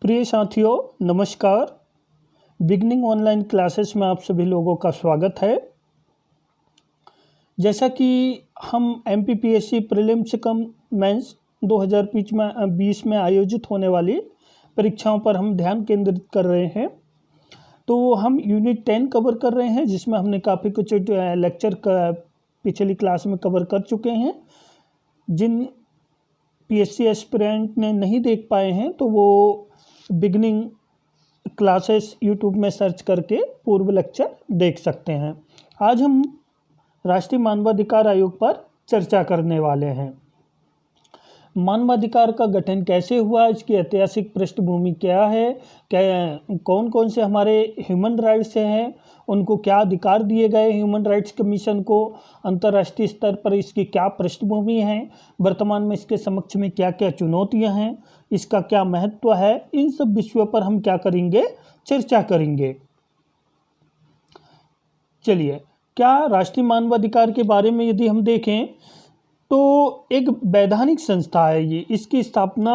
प्रिय साथियों, नमस्कार। बिगनिंग ऑनलाइन क्लासेस में आप सभी लोगों का स्वागत है। जैसा कि हम एमपीपीएससी प्रीलिम्स कम मेंस 2020 में आयोजित होने वाली परीक्षाओं पर हम ध्यान केंद्रित कर रहे हैं, तो हम यूनिट 10 कवर कर रहे हैं, जिसमें हमने काफ़ी कुछ लेक्चर पिछली क्लास में कवर कर चुके हैं। जिन पीएससी एस्पिरेंट ने नहीं देख पाए हैं तो वो बिगनिंग क्लासेस यूट्यूब में सर्च करके पूर्व लेक्चर देख सकते हैं। आज हम राष्ट्रीय मानवाधिकार आयोग पर चर्चा करने वाले हैं। मानवाधिकार का गठन कैसे हुआ, इसकी ऐतिहासिक पृष्ठभूमि क्या है, क्या कौन कौन से हमारे ह्यूमन राइट्स हैं, उनको क्या अधिकार दिए गए ह्यूमन राइट्स कमीशन को, अंतर्राष्ट्रीय स्तर पर इसकी क्या पृष्ठभूमि है, वर्तमान में इसके समक्ष में क्या क्या चुनौतियां हैं, इसका क्या महत्व है, इन सब विषयों पर हम क्या करेंगे, चर्चा करेंगे। चलिए, क्या राष्ट्रीय मानवाधिकार के बारे में यदि हम देखें तो एक वैधानिक संस्था है ये। इसकी स्थापना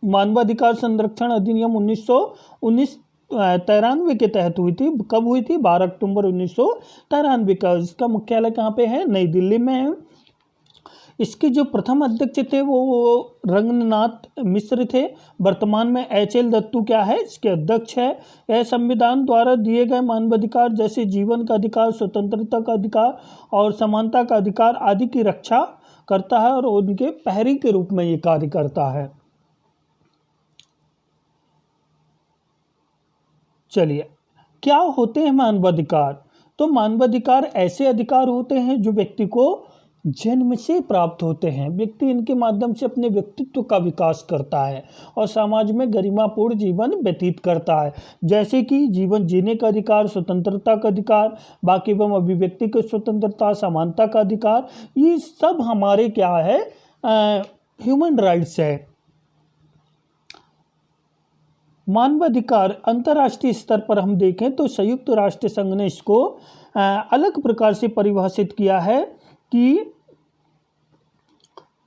मानवाधिकार संरक्षण अधिनियम 1993 के तहत हुई थी। कब हुई थी? 12 अक्टूबर 1993 का। इसका मुख्यालय कहाँ पे है? नई दिल्ली में है। इसके जो प्रथम अध्यक्ष थे वो रंगनाथ मिश्र थे। वर्तमान में HL दत्तू क्या है, इसके अध्यक्ष है। यह संविधान द्वारा दिए गए मानवाधिकार जैसे जीवन का अधिकार, स्वतंत्रता का अधिकार और समानता का अधिकार आदि की रक्षा करता है और उनके प्रहरी के रूप में ये कार्य करता है। चलिए, क्या होते हैं मानवाधिकार? तो मानवाधिकार ऐसे अधिकार होते हैं जो व्यक्ति को जन्म से प्राप्त होते हैं। व्यक्ति इनके माध्यम से अपने व्यक्तित्व का विकास करता है और समाज में गरिमापूर्ण जीवन व्यतीत करता है, जैसे कि जीवन जीने का अधिकार, स्वतंत्रता का अधिकार, बाकी एवं अभिव्यक्ति की स्वतंत्रता, समानता का अधिकार, ये सब हमारे क्या है, ह्यूमन राइट्स है। मानवाधिकार अंतर्राष्ट्रीय स्तर पर हम देखें तो संयुक्त राष्ट्र संघ ने इसको अलग प्रकार से परिभाषित किया है कि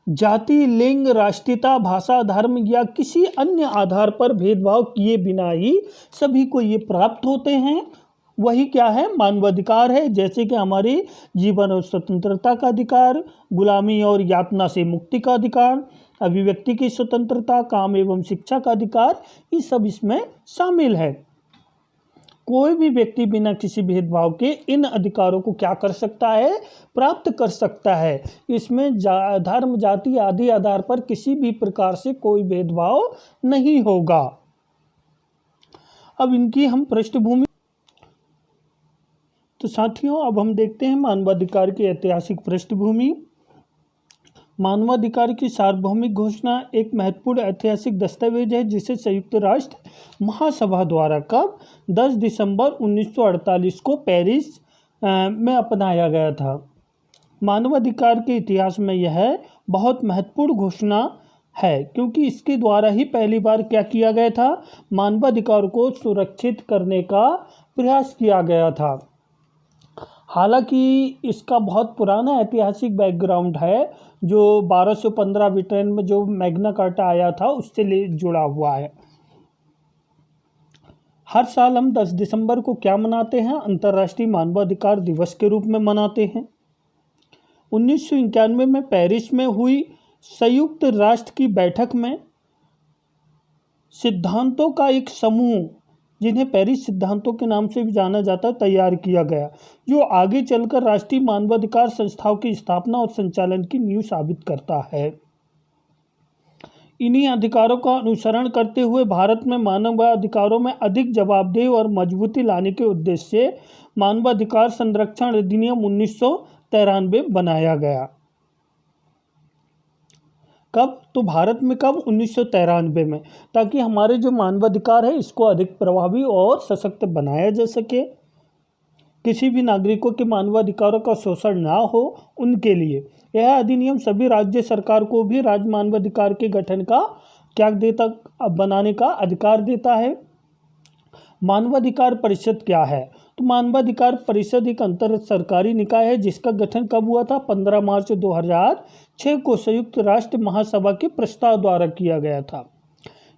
जाति, लिंग, राष्ट्रीयता, भाषा, धर्म या किसी अन्य आधार पर भेदभाव किए बिना ही सभी को ये प्राप्त होते हैं। वही क्या है, मानवाधिकार है। जैसे कि हमारी जीवन और स्वतंत्रता का अधिकार, गुलामी और यातना से मुक्ति का अधिकार, अभिव्यक्ति की स्वतंत्रता, काम एवं शिक्षा का अधिकार, ये सब इसमें शामिल है। कोई भी व्यक्ति बिना किसी भेदभाव के इन अधिकारों को क्या कर सकता है, प्राप्त कर सकता है। इसमें धर्म, जाति आदि आधार पर किसी भी प्रकार से कोई भेदभाव नहीं होगा। अब इनकी हम पृष्ठभूमि, तो साथियों अब हम देखते हैं मानवाधिकार की ऐतिहासिक पृष्ठभूमि। मानवाधिकार की सार्वभौमिक घोषणा एक महत्वपूर्ण ऐतिहासिक दस्तावेज है जिसे संयुक्त राष्ट्र महासभा द्वारा कब 10 दिसंबर 1948 को पेरिस में अपनाया गया था। मानवाधिकार के इतिहास में यह बहुत महत्वपूर्ण घोषणा है क्योंकि इसके द्वारा ही पहली बार क्या किया गया था, मानवाधिकार को सुरक्षित करने का प्रयास किया गया था। हालांकि इसका बहुत पुराना ऐतिहासिक बैकग्राउंड है जो 1215 ब्रिटेन में जो मैग्ना कार्टा आया था उससे जुड़ा हुआ है। हर साल हम 10 दिसंबर को क्या मनाते हैं, अंतर्राष्ट्रीय मानवाधिकार दिवस के रूप में मनाते हैं। 1991 में पेरिस में हुई संयुक्त राष्ट्र की बैठक में सिद्धांतों का एक समूह, जिन्हें पेरिस सिद्धांतों के नाम से भी जाना जाता है, तैयार किया गया, जो आगे चलकर राष्ट्रीय मानवाधिकार संस्थाओं की स्थापना और संचालन की नींव साबित करता है। इन्हीं अधिकारों का अनुसरण करते हुए भारत में मानवाधिकारों में अधिक जवाबदेही और मजबूती लाने के उद्देश्य से मानवाधिकार संरक्षण अधिनियम 1993 बनाया गया। कब? तो भारत में कब? 1993 में, ताकि हमारे जो मानवाधिकार है इसको अधिक प्रभावी और सशक्त बनाया जा सके, किसी भी नागरिकों के मानवाधिकारों का शोषण ना हो उनके लिए। यह अधिनियम सभी राज्य सरकार को भी राज्य मानवाधिकार के गठन का क्या देता, बनाने का अधिकार देता है। मानवाधिकार परिषद क्या है? तो मानवाधिकार परिषद एक अंतर सरकारी निकाय है जिसका गठन कब हुआ था? 15 मार्च 2006 को संयुक्त राष्ट्र महासभा के प्रस्ताव द्वारा किया गया था।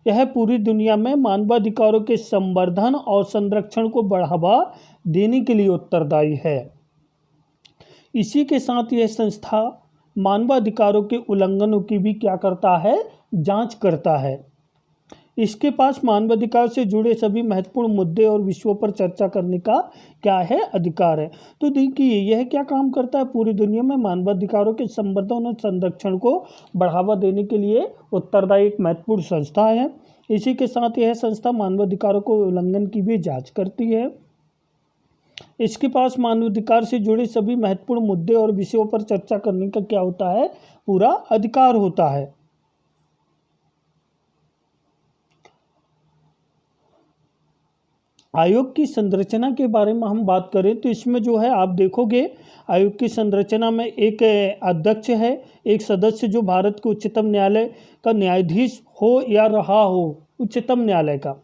यह पूरी दुनिया में मानवाधिकारों के संवर्धन और संरक्षण को बढ़ावा देने के लिए उत्तरदायी है। इसी के साथ यह संस्था मानवाधिकारों के उल्लंघनों की भी क्या करता है, जांच करता है। इसके पास मानवाधिकार से जुड़े सभी महत्वपूर्ण मुद्दे और विषयों पर चर्चा करने का क्या है, अधिकार है। तो देखिए यह क्या काम करता है, पूरी दुनिया में मानवाधिकारों के संवर्धन और संरक्षण को बढ़ावा देने के लिए उत्तरदायी एक महत्वपूर्ण संस्था है। इसी के साथ यह संस्था मानवाधिकारों को उल्लंघन की भी जांच करती है। इसके पास मानवाधिकार से जुड़े सभी महत्वपूर्ण मुद्दे और विषयों पर चर्चा करने का क्या होता है, पूरा अधिकार होता है। आयोग की संरचना के बारे में हम बात करें तो इसमें जो है आप देखोगे आयोग की संरचना में एक अध्यक्ष है, एक सदस्य जो भारत के उच्चतम न्यायालय का न्यायाधीश हो या रहा हो उच्चतम न्यायालय का।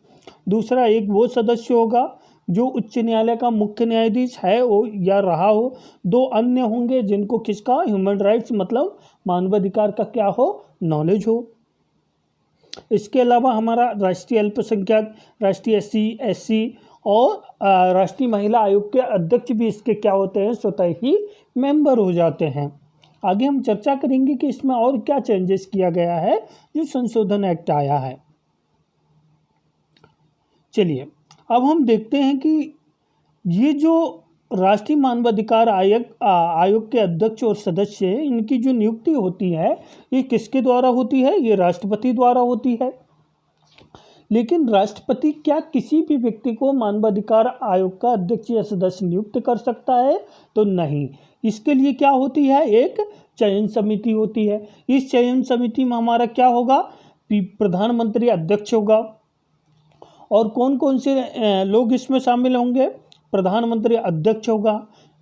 दूसरा एक वो सदस्य होगा जो उच्च न्यायालय का मुख्य न्यायाधीश है हो या रहा हो। दो अन्य होंगे जिनको किसका, ह्यूमन राइट्स मतलब मानवाधिकार का क्या हो, नॉलेज हो। इसके अलावा हमारा राष्ट्रीय अल्पसंख्यक, राष्ट्रीय SC और राष्ट्रीय महिला आयोग के अध्यक्ष भी इसके क्या होते हैं, स्वतः ही मेंबर हो जाते हैं। आगे हम चर्चा करेंगे कि इसमें और क्या चेंजेस किया गया है जो संशोधन एक्ट आया है। चलिए अब हम देखते हैं कि ये जो राष्ट्रीय मानवाधिकार आयोग के अध्यक्ष और सदस्य हैं, इनकी जो नियुक्ति होती है ये किसके द्वारा होती है, ये राष्ट्रपति द्वारा होती है। लेकिन राष्ट्रपति क्या किसी भी व्यक्ति को मानवाधिकार आयोग का अध्यक्ष या सदस्य नियुक्त कर सकता है, तो नहीं। इसके लिए क्या होती है, एक चयन समिति होती है। इस चयन समिति में हमारा क्या होगा, प्रधानमंत्री अध्यक्ष होगा। और कौन कौन से लोग इसमें शामिल होंगे, प्रधानमंत्री अध्यक्ष होगा,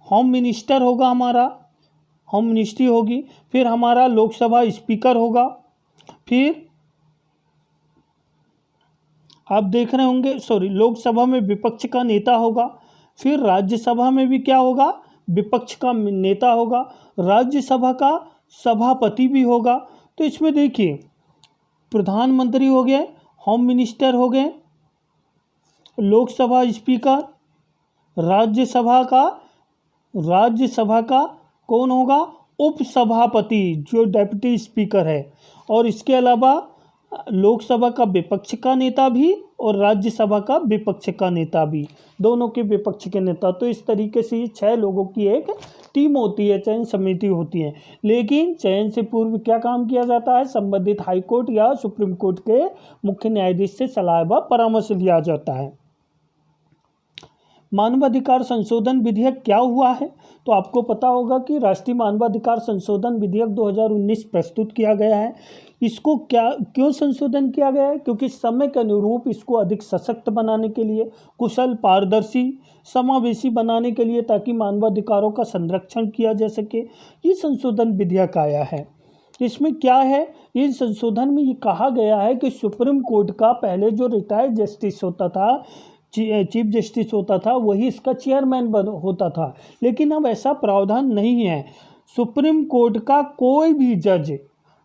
होम मिनिस्टर होगा, हमारा होम मिनिस्ट्री होगी, फिर हमारा लोकसभा स्पीकर होगा, फिर आप देख रहे होंगे लोकसभा में विपक्ष का नेता होगा, फिर राज्यसभा में भी क्या होगा, विपक्ष का नेता होगा, राज्यसभा का सभापति भी होगा। तो इसमें देखिए प्रधानमंत्री हो गए, होम मिनिस्टर हो गए, लोकसभा स्पीकर, राज्यसभा का कौन होगा, उपसभापति जो डेप्यूटी स्पीकर है, और इसके अलावा लोकसभा का विपक्ष का नेता भी और राज्यसभा का विपक्ष का नेता भी, दोनों के विपक्ष के नेता। तो इस तरीके से ये 6 लोगों की एक टीम होती है, चयन समिति होती है। लेकिन चयन से पूर्व क्या काम किया जाता है, संबंधित हाई कोर्ट या सुप्रीम कोर्ट के मुख्य न्यायाधीश से सलाह व परामर्श लिया जाता है। मानवाधिकार संशोधन विधेयक क्या हुआ है, तो आपको पता होगा कि राष्ट्रीय मानवाधिकार संशोधन विधेयक 2019 प्रस्तुत किया गया है। इसको क्यों संशोधन किया गया है, क्योंकि समय के अनुरूप इसको अधिक सशक्त बनाने के लिए, कुशल, पारदर्शी, समावेशी बनाने के लिए, ताकि मानवाधिकारों का संरक्षण किया जा सके, ये संशोधन विधेयक आया है। इसमें क्या है, इस संशोधन में ये कहा गया है कि सुप्रीम कोर्ट का पहले जो रिटायर्ड जस्टिस होता था, चीफ जस्टिस होता था, वही इसका चेयरमैन होता था। लेकिन अब ऐसा प्रावधान नहीं है। सुप्रीम कोर्ट का कोई भी जज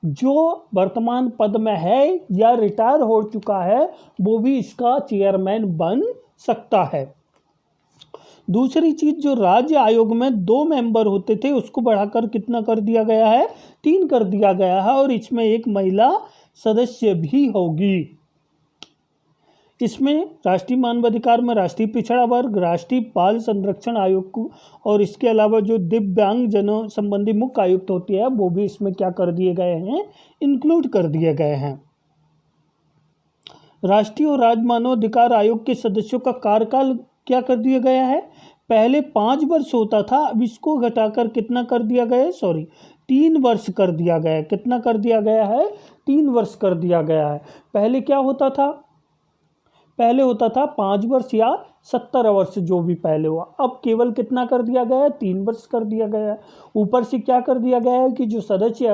जो वर्तमान पद में है या रिटायर हो चुका है, वो भी इसका चेयरमैन बन सकता है। दूसरी चीज, जो राज्य आयोग में 2 मेंबर होते थे उसको बढ़ाकर कितना कर दिया गया है, 3 कर दिया गया है, और इसमें एक महिला सदस्य भी होगी। इसमें राष्ट्रीय मानवाधिकार में राष्ट्रीय पिछड़ा वर्ग, राष्ट्रीय बाल संरक्षण आयोग को, और इसके अलावा जो दिव्यांग जनों संबंधी मुख्य आयुक्त होती है, वो भी इसमें क्या कर दिए गए हैं, इंक्लूड कर दिए गए हैं। राष्ट्रीय और राज्य मानवाधिकार आयोग के सदस्यों का कार्यकाल क्या कर दिया गया है, पहले 5 वर्ष होता था, अब इसको घटाकर कितना कर दिया गया है, 3 वर्ष कर दिया गया है। कितना कर दिया गया है, 3 वर्ष कर दिया गया है। पहले क्या होता था, पहले होता था 5 वर्ष या 70 वर्ष, जो भी पहले हुआ। अब केवल कितना कर दिया गया है, 3 वर्ष कर दिया गया है। ऊपर से क्या कर दिया गया है कि जो सदस्य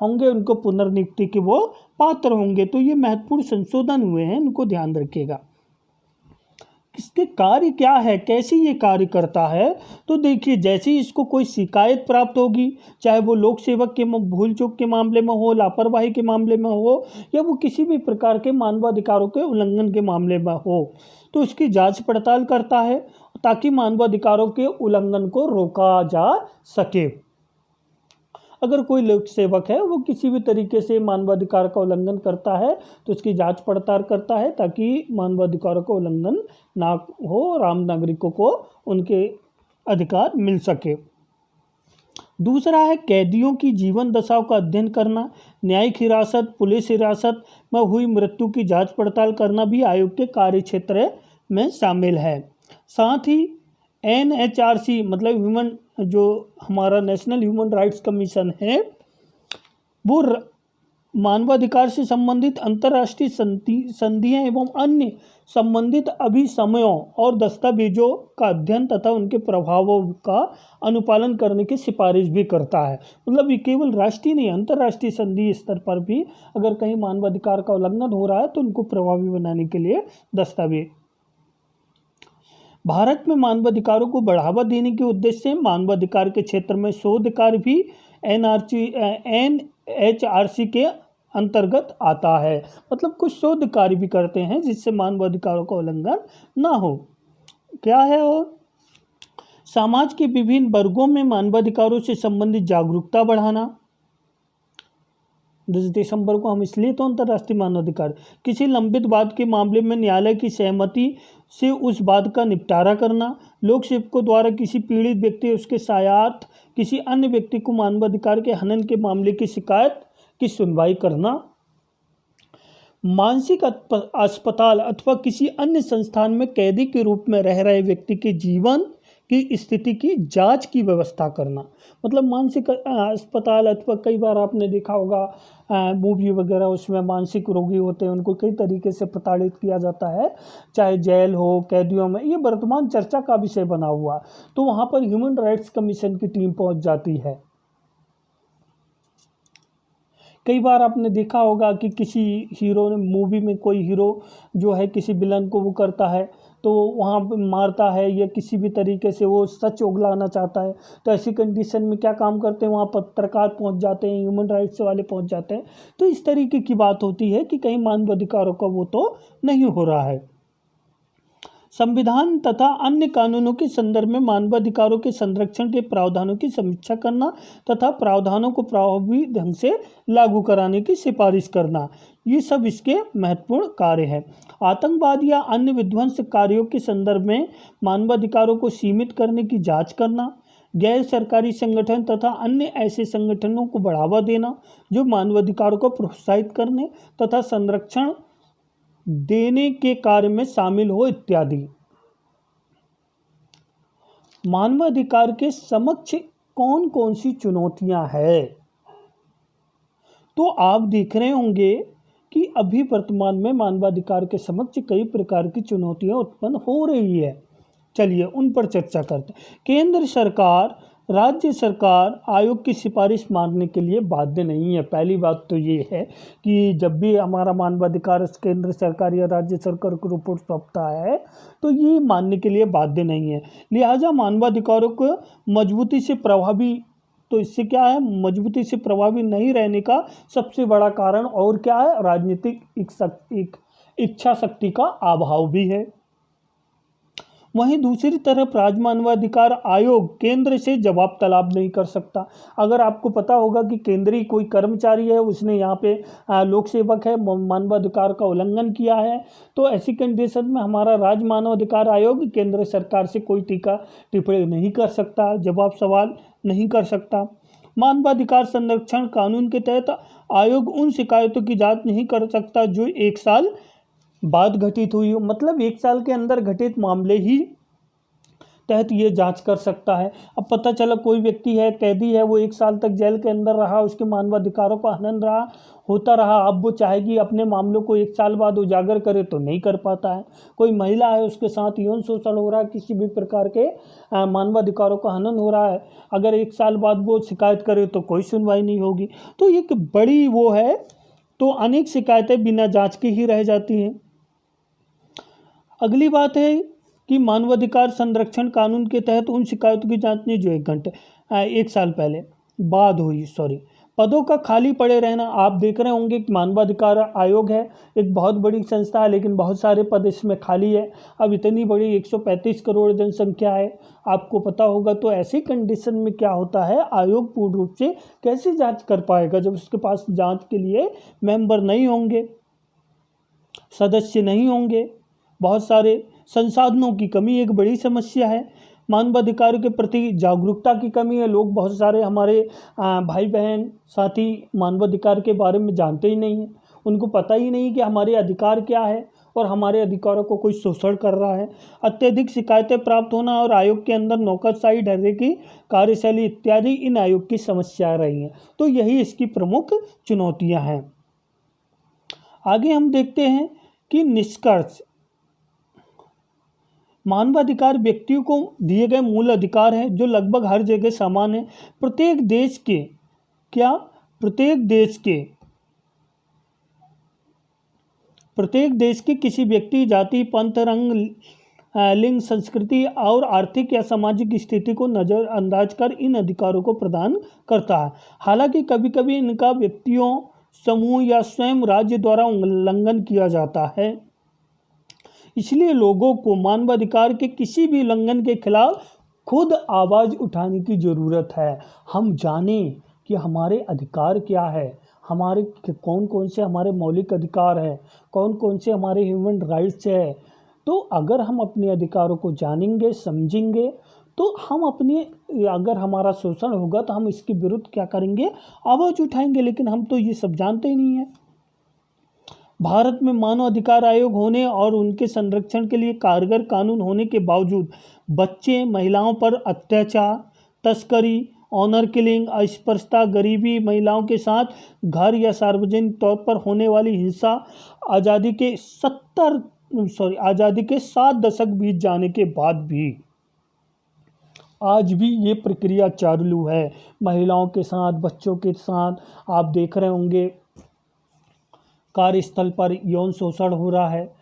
होंगे उनको पुनर्नियुक्ति के वो पात्र होंगे। तो ये महत्वपूर्ण संशोधन हुए हैं, इनको ध्यान रखिएगा। इसके कार्य क्या है, कैसे ये कार्य करता है। तो देखिए, जैसे ही इसको कोई शिकायत प्राप्त होगी, चाहे वो लोक सेवक के भूल चूक के मामले में हो, लापरवाही के मामले में हो, या वो किसी भी प्रकार के मानवाधिकारों के उल्लंघन के मामले में हो, तो उसकी जांच पड़ताल करता है ताकि मानवाधिकारों के उल्लंघन को रोका जा सके। अगर कोई लोक सेवक है वो किसी भी तरीके से मानवाधिकार का उल्लंघन करता है तो उसकी जांच पड़ताल करता है ताकि मानवाधिकारों का उल्लंघन ना हो, आम नागरिकों को उनके अधिकार मिल सके। दूसरा है कैदियों की जीवन दशाओं का अध्ययन करना। न्यायिक हिरासत, पुलिस हिरासत में हुई मृत्यु की जांच पड़ताल करना भी आयोग के कार्य क्षेत्र में शामिल है। साथ ही NHRC मतलब ह्यूमन, जो हमारा नेशनल ह्यूमन राइट्स कमीशन है, वो मानवाधिकार से संबंधित अंतर्राष्ट्रीय संधियां एवं अन्य संबंधित अभिसमयों और दस्तावेजों का अध्ययन तथा उनके प्रभावों का अनुपालन करने की सिफारिश भी करता है। मतलब ये केवल राष्ट्रीय नहीं, अंतर्राष्ट्रीय संधि स्तर पर भी अगर कहीं मानवाधिकार का उल्लंघन हो रहा है तो उनको प्रभावी बनाने के लिए दस्तावेज। भारत में मानवाधिकारों को बढ़ावा देने के उद्देश्य से मानवाधिकार के क्षेत्र में शोध कार्य भी NHRC के अंतर्गत आता है। मतलब कुछ शोध कार्य भी करते हैं जिससे मानवाधिकारों का उल्लंघन ना हो। क्या है और समाज के विभिन्न वर्गों में मानवाधिकारों से संबंधित जागरूकता बढ़ाना। 10 दिसंबर को हम इसलिए तो अंतर्राष्ट्रीय मानवाधिकार, किसी लंबित वाद के मामले में न्यायालय की सहमति से उस वाद का निपटारा करना। लोक सेवकों द्वारा किसी पीड़ित व्यक्ति उसके साथ किसी अन्य व्यक्ति को मानवाधिकार के हनन के मामले की शिकायत की सुनवाई करना। मानसिक अस्पताल अथवा किसी अन्य संस्थान में कैदी के रूप में रह रहे व्यक्ति के जीवन की स्थिति की जांच की व्यवस्था करना। मतलब मानसिक अस्पताल अथवा कई बार आपने देखा होगा मूवी वगैरह, उसमें मानसिक रोगी होते हैं, उनको कई तरीके से प्रताड़ित किया जाता है, चाहे जेल हो, कैदियों में। ये वर्तमान चर्चा का विषय बना हुआ, तो वहाँ पर ह्यूमन राइट्स कमीशन की टीम पहुँच जाती है। कई बार आपने देखा होगा कि किसी हीरो ने, मूवी में कोई हीरो जो है किसी विलन को वो करता है तो वहाँ मारता है या किसी भी तरीके से वो सच उगलाना चाहता है, तो ऐसी कंडीशन में क्या काम करते हैं, वहाँ पत्रकार पहुँच जाते हैं, ह्यूमन राइट्स वाले पहुँच जाते हैं। तो इस तरीके की बात होती है कि कहीं मानवाधिकारों का वो तो नहीं हो रहा है। संविधान तथा अन्य कानूनों के संदर्भ में मानवाधिकारों के संरक्षण के प्रावधानों की समीक्षा करना तथा प्रावधानों को प्रभावी ढंग से लागू कराने की सिफारिश करना, ये सब इसके महत्वपूर्ण कार्य हैं। आतंकवाद या अन्य विध्वंस कार्यों के संदर्भ में मानवाधिकारों को सीमित करने की जांच करना। गैर सरकारी संगठन तथा अन्य ऐसे संगठनों को बढ़ावा देना जो मानवाधिकारों को प्रोत्साहित करने तथा संरक्षण देने के कार्य में शामिल हो इत्यादि। मानवाधिकार के समक्ष कौन कौन सी चुनौतियां हैं, तो आप देख रहे होंगे कि अभी वर्तमान में मानवाधिकार के समक्ष कई प्रकार की चुनौतियां उत्पन्न हो रही है। चलिए उन पर चर्चा करते हैं। केंद्र सरकार, राज्य सरकार आयोग की सिफारिश मानने के लिए बाध्य नहीं है। पहली बात तो ये है कि जब भी हमारा मानवाधिकार केंद्र सरकार या राज्य सरकार को रिपोर्ट सौंपता है तो ये मानने के लिए बाध्य नहीं है। लिहाजा मानवाधिकारों को मजबूती से प्रभावी, तो इससे क्या है, मजबूती से प्रभावी नहीं रहने का सबसे बड़ा कारण और क्या है, राजनीतिक इच्छा शक्ति का अभाव भी है। वहीं दूसरी तरफ राज्य मानवाधिकार आयोग केंद्र से जवाब तलब नहीं कर सकता। अगर आपको पता होगा कि केंद्रीय कोई कर्मचारी है, उसने यहाँ पे लोक सेवक है, मानवाधिकार का उल्लंघन किया है, तो ऐसी कंडीशन में हमारा राज्य मानवाधिकार आयोग केंद्र सरकार से कोई टीका टिप्पणी नहीं कर सकता, जवाब सवाल नहीं कर सकता। मानवाधिकार संरक्षण कानून के तहत आयोग उन शिकायतों की जांच नहीं कर सकता जो 1 साल बाद घटित हुई हो। मतलब 1 साल के अंदर घटित मामले ही तहत ये जांच कर सकता है। अब पता चला कोई व्यक्ति है, कैदी है, वो 1 साल तक जेल के अंदर रहा, उसके मानवाधिकारों का हनन होता रहा, अब वो चाहेगी अपने मामलों को 1 साल बाद उजागर करे तो नहीं कर पाता है। कोई महिला है, उसके साथ यौन शोषण हो रहा है, किसी भी प्रकार के मानवाधिकारों का हनन हो रहा है, अगर 1 साल बाद वो शिकायत करे तो कोई सुनवाई नहीं होगी। तो एक बड़ी वो है, तो अनेक शिकायतें बिना जाँच के ही रह जाती हैं। अगली बात है कि मानवाधिकार संरक्षण कानून के तहत उन शिकायतों की जांच नहीं जो 1 साल पहले बाद हुई, पदों का खाली पड़े रहना। आप देख रहे होंगे कि मानवाधिकार आयोग है, एक बहुत बड़ी संस्था है, लेकिन बहुत सारे पद इसमें खाली है। अब इतनी बड़ी 135 करोड़ जनसंख्या है, आपको पता होगा। तो ऐसी कंडीशन में क्या होता है, आयोग पूर्ण रूप से कैसे जांच कर पाएगा जब उसके पास जांच के लिए मेंबर नहीं होंगे, सदस्य नहीं होंगे। बहुत सारे संसाधनों की कमी एक बड़ी समस्या है। मानवाधिकार के प्रति जागरूकता की कमी है। लोग बहुत सारे हमारे भाई बहन साथी मानवाधिकार के बारे में जानते ही नहीं हैं। उनको पता ही नहीं कि हमारे अधिकार क्या है और हमारे अधिकारों को कोई शोषण कर रहा है। अत्यधिक शिकायतें प्राप्त होना और आयोग के अंदर नौकरशाही ढर्रे की कार्यशैली इत्यादि इन आयोग की समस्याएं रही हैं। तो यही इसकी प्रमुख चुनौतियां हैं। आगे हम देखते हैं कि निष्कर्ष। मानवाधिकार व्यक्तियों को दिए गए मूल अधिकार हैं जो लगभग हर जगह समान है। प्रत्येक देश के किसी व्यक्ति, जाति, पंथ, रंग, लिंग, संस्कृति और आर्थिक या सामाजिक स्थिति को नज़रअंदाज कर इन अधिकारों को प्रदान करता है। हालांकि कभी कभी इनका व्यक्तियों, समूह या स्वयं राज्य द्वारा उल्लंघन किया जाता है। इसलिए लोगों को मानवाधिकार के किसी भी उल्लंघन के खिलाफ खुद आवाज़ उठाने की ज़रूरत है। हम जानें कि हमारे अधिकार क्या है, हमारे कौन कौन से हमारे मौलिक अधिकार हैं, कौन कौन से हमारे ह्यूमन राइट्स है। तो अगर हम अपने अधिकारों को जानेंगे, समझेंगे, तो हम अगर हमारा शोषण होगा तो हम इसके विरुद्ध क्या करेंगे, आवाज़ उठाएंगे। लेकिन हम तो ये सब जानते ही नहीं है। भारत में मानव अधिकार आयोग होने और उनके संरक्षण के लिए कारगर कानून होने के बावजूद बच्चे, महिलाओं पर अत्याचार, तस्करी, ऑनर किलिंग, अस्पृश्यता, गरीबी, महिलाओं के साथ घर या सार्वजनिक तौर पर होने वाली हिंसा, आज़ादी के 7 दशक बीत जाने के बाद भी आज भी ये प्रक्रिया चालू है। महिलाओं के साथ, बच्चों के साथ आप देख रहे होंगे कार्यस्थल पर यौन शोषण हो रहा है।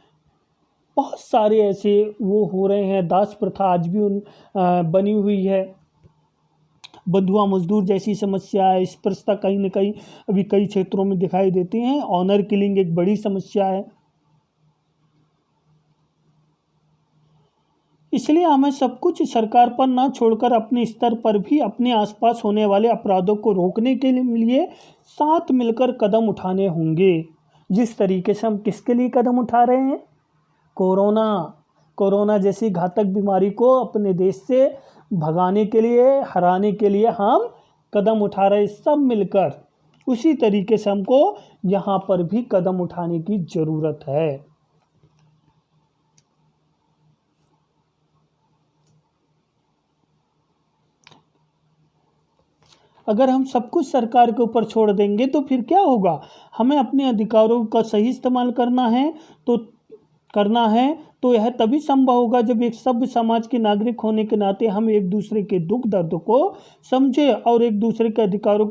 बहुत सारे ऐसे वो हो रहे हैं। दास प्रथा आज भी बनी हुई है। बंधुआ मजदूर जैसी समस्या है। स्पर्शता कहीं न कहीं अभी कई क्षेत्रों में दिखाई देती हैं। ऑनर किलिंग एक बड़ी समस्या है। इसलिए हमें सब कुछ सरकार पर ना छोड़कर अपने स्तर पर भी अपने आसपास होने वाले अपराधों को रोकने के लिए साथ मिलकर कदम उठाने होंगे। जिस तरीके से हम किसके लिए कदम उठा रहे हैं, कोरोना जैसी घातक बीमारी को अपने देश से भगाने के लिए, हराने के लिए हम कदम उठा रहे सब मिलकर। उसी तरीके से हमको यहाँ पर भी कदम उठाने की ज़रूरत है। अगर हम सब कुछ सरकार के ऊपर छोड़ देंगे तो फिर क्या होगा। हमें अपने अधिकारों का सही इस्तेमाल करना है तो यह तभी संभव होगा जब एक सभ्य समाज के नागरिक होने के नाते हम एक दूसरे के दुख दर्द को समझे और एक दूसरे के अधिकारों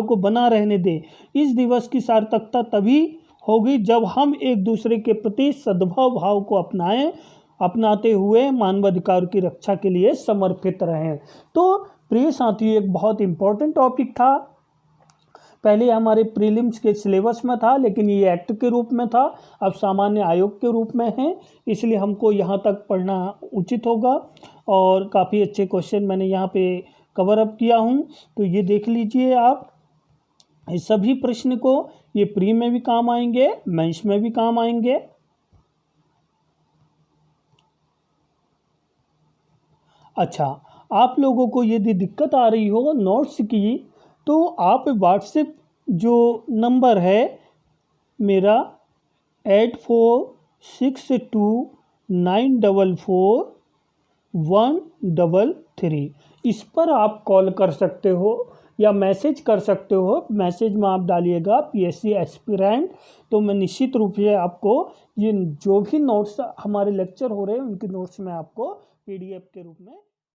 को बना रहने दें। इस दिवस की सार्थकता तभी होगी जब हम एक दूसरे के प्रति सद्भाव को अपनाते हुए मानवाधिकार की रक्षा के लिए समर्पित रहें। तो प्रिय साथियों, एक बहुत इम्पोर्टेंट टॉपिक था। पहले हमारे प्रीलिम्स के सिलेबस में था, लेकिन ये एक्ट के रूप में था, अब सामान्य आयोग के रूप में है। इसलिए हमको यहाँ तक पढ़ना उचित होगा और काफ़ी अच्छे क्वेश्चन मैंने यहाँ पे कवर अप किया हूँ। तो ये देख लीजिए आप इस सभी प्रश्न को, ये प्री में भी काम आएंगे, मेंस में भी काम आएंगे। अच्छा, आप लोगों को यदि दिक्कत आ रही हो नोट्स की, तो आप व्हाट्सएप जो नंबर है मेरा 8462944133, इस पर आप कॉल कर सकते हो या मैसेज कर सकते हो। मैसेज में आप डालिएगा PSC एस्पिरेंट, तो मैं निश्चित रूप से आपको ये जो भी नोट्स हमारे लेक्चर हो रहे हैं उनकी नोट्स में आपको PDF के रूप में